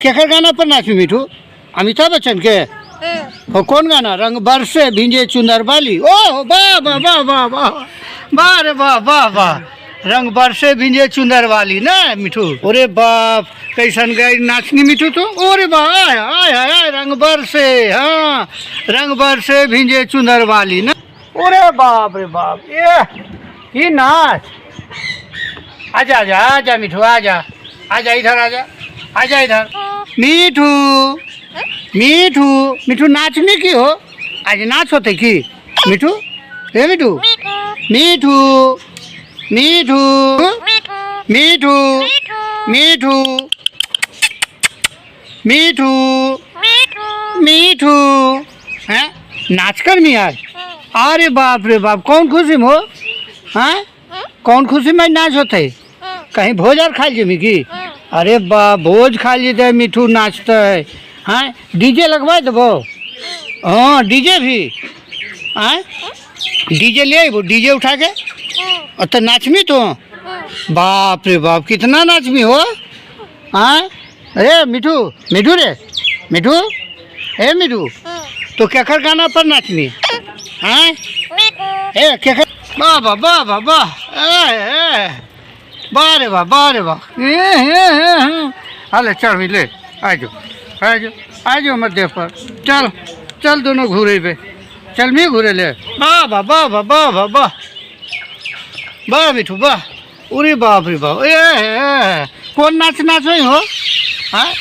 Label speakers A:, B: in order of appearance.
A: केकर गाना पर नाचू मिठू? अमिताभ बच्चन के? हो कौन गाना? रंग बरसे भींजे चुनर वाली। ओह वाह वाह वाह वाह वाह वाह रे वाह वाह वाह। रंग बरसे भींजे चुनर वाली ना मिठू। अरे बाप कैसन गई नाचनी मिठू तो। अरे वाह आय आय आय रंग बरसे, हाँ रंग बरसे भींजे चुनर वाली ना। अरे बाप रे बाप ये नाच। आजा आजा आजा मिठू आजा आजा इधर आजा आजा इधर। मीठू मीठू मीठू नाचने की हो? आज नाच होते की मीठू? हे मीठू मीठू मीठू मीठू मीठू मीठू मीठू हैं नाच कर नहीं आज? अरे बाप रे बाप कौन खुशी में हो? हाँ कौन खुशी में नाच होते? कहीं भोज और खा ली की? अरे बा भोज खा ली तो मिठू नाचता है। हाँ डीजे लगवा देबो? हाँ डीजे भी। हाँ डीजे ले आई वो डीजे उठा के और तो नाचमी तो। बाप रे बाप कितना नाचमी हो? हाँ अरे मिठू मिठू रे मिठू ए मिठू तो केकर गाना पर नाचमी? हाँ ए केकर वाह वाह वाह वाह वाह वाह रे वाह वाह रे वाह। अरे चल भी ले आजो आजो आजो मध्य पर चल चल दोनों घूरे पे चल मी घूरे ले। वाह वाह वाह वाह वाह वाह वाह वाह मिठू वाह। अरे बाप रे बाप कौन नाच नाच हो? हाँ